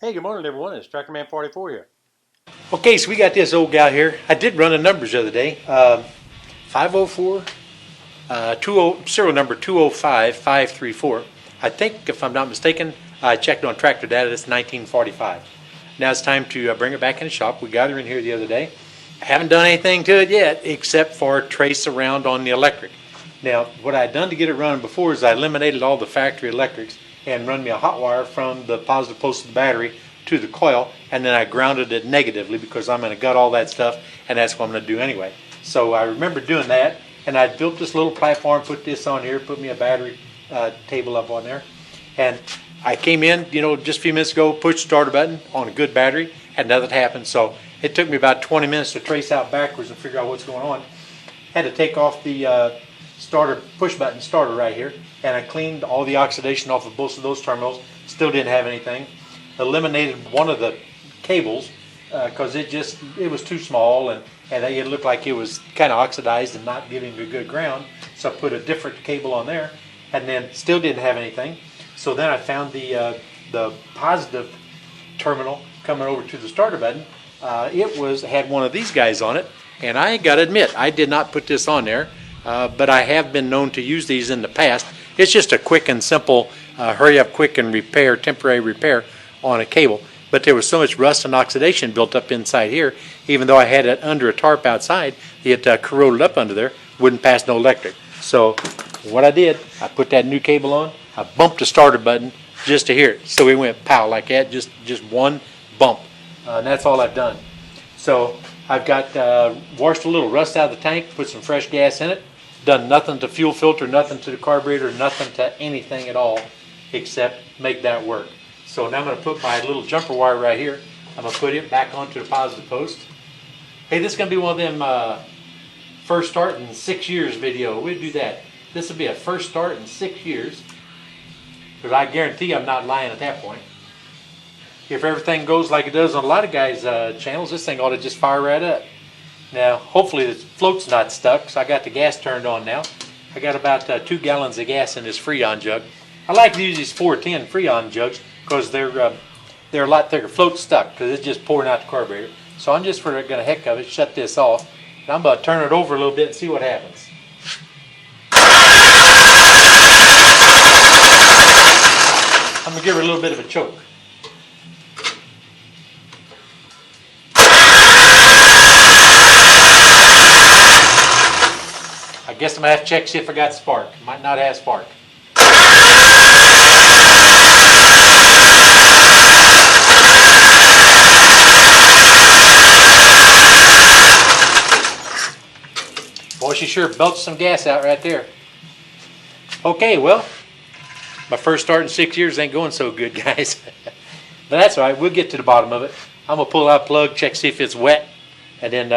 Hey, good morning, everyone. It's Tractorman 44 here. Okay, so we got this old gal here. I did run the numbers the other day. 504, serial number 205534. I think, if I'm not mistaken, I checked on tractor data, it's 1945. Now it's time to bring it back in the shop. We got her in here the other day. I haven't done anything to it yet except for trace around on the electric. Now, what I had done to get it running before is I eliminated all the factory electrics and run me a hot wire from the positive post of the battery to the coil, and then I grounded it negatively because I'm going to gut all that stuff, and that's what I'm going to do anyway. So I remember doing that, and I built this little platform, put this on here, put me a battery table up on there, and I came in, just a few minutes ago, pushed the starter button on a good battery, had nothing happen. So it took me about 20 minutes to trace out backwards and figure out what's going on. Had to take off the starter push button starter right here, and I cleaned all the oxidation off of both of those terminals. Still didn't have anything. Eliminated one of the cables because it was too small, and it looked like it was kind of oxidized and not giving a good ground. So I put a different cable on there, and then still didn't have anything. So then I found the positive terminal coming over to the starter button. It had one of these guys on it, and I got to admit, I did not put this on there, but I have been known to use these in the past. It's just a quick and simple hurry up quick and repair, temporary repair on a cable. But there was so much rust and oxidation built up inside here, even though I had it under a tarp outside, it corroded up under there, wouldn't pass no electric. So what I did, I put that new cable on, I bumped the starter button just to hear it. So it went pow like that, just one bump. And that's all I've done. So I've got washed a little rust out of the tank, put some fresh gas in it, done nothing to fuel filter, nothing to the carburetor, nothing to anything at all except make that work. So now I'm going to put my little jumper wire right here. I'm going to put it back onto the positive post. Hey, this is going to be one of them first start in 6 years video. We'll do that. This will be a first start in 6 years. Because I guarantee I'm not lying at that point. If everything goes like it does on a lot of guys' channels, this thing ought to just fire right up. Now, hopefully the float's not stuck, so I got the gas turned on now. I got about 2 gallons of gas in this Freon jug. I like to use these 410 Freon jugs because they're a lot thicker. Float's stuck because it's just pouring out the carburetor. So I'm just, for the heck of it, shut this off. And I'm about to turn it over a little bit and see what happens. I'm going to give her a little bit of a choke. I guess I'm going to have to check, see if I got spark. Might not have spark. Boy, she sure belched some gas out right there. Okay, well, my first start in 6 years ain't going so good, guys. But that's all right. We'll get to the bottom of it. I'm going to pull out a plug, check, see if it's wet, and then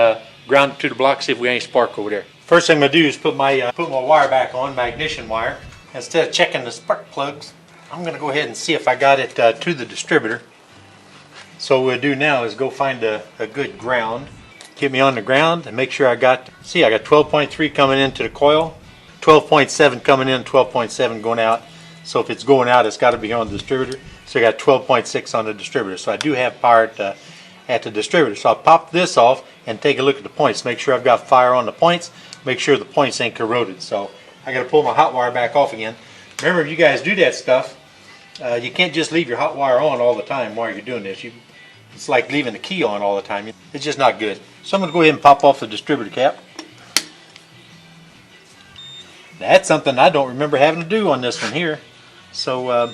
ground it to the block, see if we got any spark over there. First thing I'm going to do is put my wire back on, my ignition wire. Instead of checking the spark plugs, I'm going to go ahead and see if I got it to the distributor. So what we'll do now is go find a good ground. Get me on the ground and make sure I got 12.3 coming into the coil, 12.7 coming in, 12.7 going out. So if it's going out, it's got to be on the distributor. So I got 12.6 on the distributor. So I do have power at the distributor. So I'll pop this off and take a look at the points. Make sure I've got fire on the points. Make sure the points ain't corroded. So I got to pull my hot wire back off again. Remember, if you guys do that stuff, you can't just leave your hot wire on all the time while you're doing this. It's like leaving the key on all the time. It's just not good. So I'm going to go ahead and pop off the distributor cap. That's something I don't remember having to do on this one here. So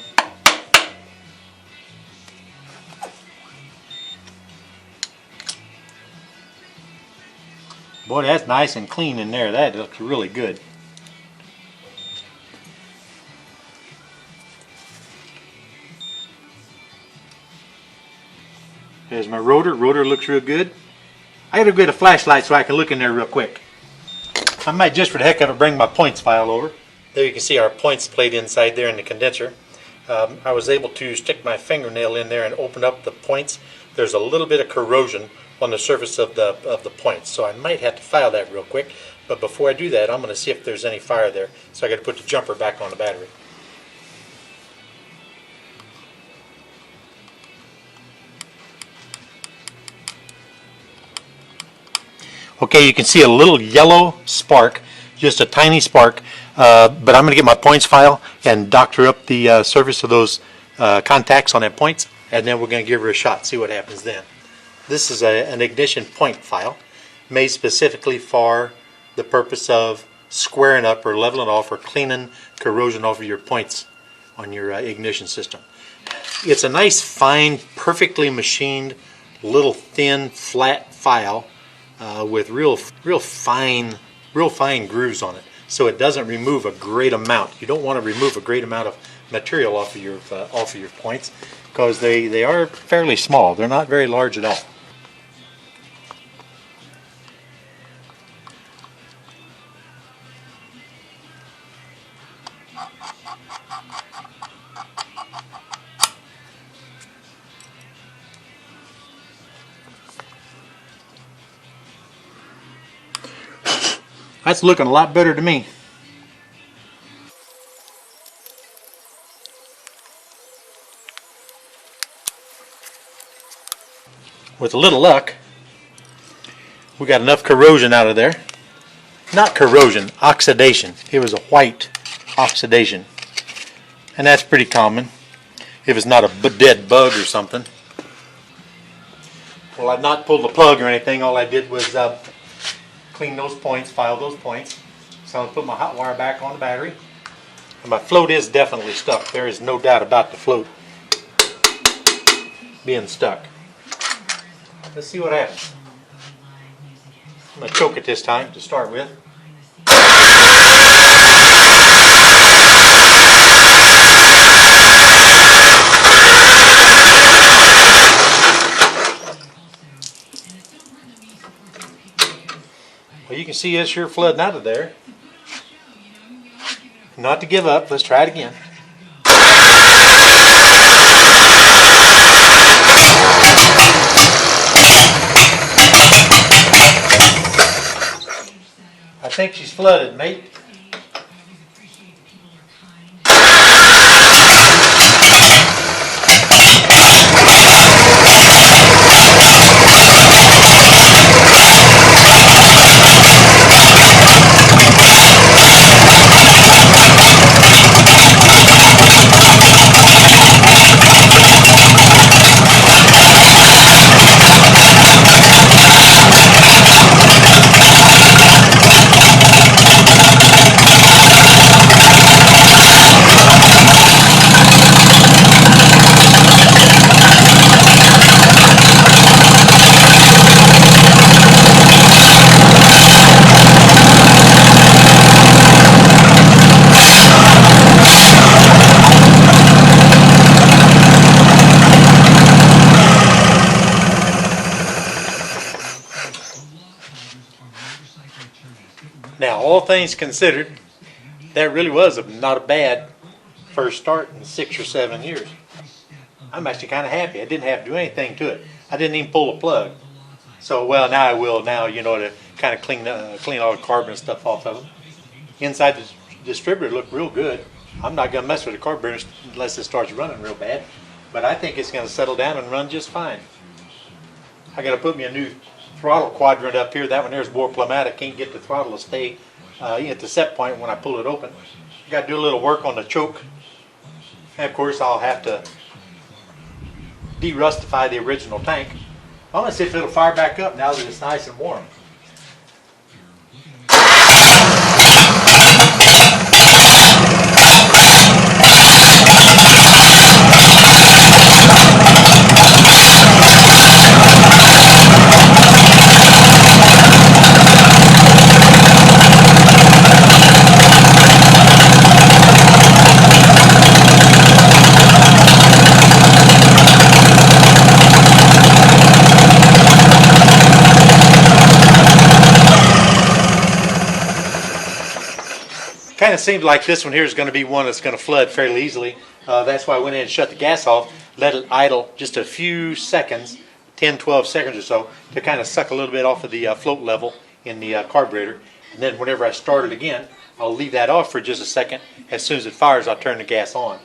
boy, that's nice and clean in there. That looks really good. There's my rotor. Rotor looks real good. I gotta get a flashlight so I can look in there real quick. I might, just for the heck of it, bring my points file over. There you can see our points plate inside there in the condenser. I was able to stick my fingernail in there and open up the points. There's a little bit of corrosion on the surface of the points, so I might have to file that real quick. But before I do that, I'm going to see if there's any fire there. So I got to put the jumper back on the battery. Okay, you can see a little yellow spark, just a tiny spark, but I'm going to get my points file and doctor up the surface of those contacts on that points, and then we're going to give her a shot, see what happens then. This is an ignition point file made specifically for the purpose of squaring up or leveling off or cleaning corrosion off of your points on your ignition system. It's a nice, fine, perfectly machined, little thin, flat file with real fine grooves on it, so it doesn't remove a great amount. You don't want to remove a great amount of material off of your points, because they are fairly small. They're not very large at all. That's looking a lot better to me. With a little luck, we got enough corrosion out of there. Not corrosion, oxidation. It was a white oxidation. And that's pretty common if it's not a dead bug or something. Well, I've not pulled the plug or anything. All I did was clean those points, file those points. So I'm going to put my hot wire back on the battery. And my float is definitely stuck. There is no doubt about the float being stuck. Let's see what happens. I'm going to choke it this time to start with. Well, you can see it's sure flooding out of there. Not to give up, let's try it again. I think she's flooded, mate. Now, all things considered, that really was not a bad first start in 6 or 7 years. I'm actually kind of happy. I didn't have to do anything to it. I didn't even pull a plug. So, well, now I will now, you know, to kind of clean all the carbon and stuff off of them. Inside the distributor looked real good. I'm not going to mess with the carburetor unless it starts running real bad. But I think it's going to settle down and run just fine. I got to put me a new throttle quadrant up here. That one there is bore plumbatic. Can't get the throttle to stay at the set point when I pull it open. Got to do a little work on the choke. And of course I'll have to de-rustify the original tank. I'm going to see if it'll fire back up now that it's nice and warm. Kind of seems like this one here is going to be one that's going to flood fairly easily. That's why I went in and shut the gas off, let it idle just a few seconds, 10, 12 seconds or so, to kind of suck a little bit off of the float level in the carburetor. And then whenever I start it again, I'll leave that off for just a second. As soon as it fires, I'll turn the gas on.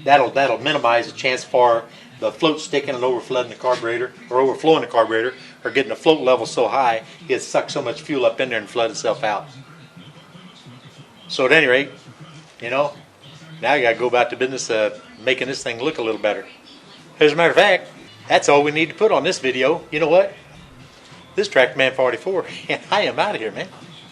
That'll minimize the chance for the float sticking and overflooding the carburetor, or overflowing the carburetor, or getting the float level so high, it sucks so much fuel up in there and flood itself out. So at any rate, you know, now you got to go about the business of making this thing look a little better. As a matter of fact, that's all we need to put on this video. You know what? This Tractor Man 44, and I am out of here, man.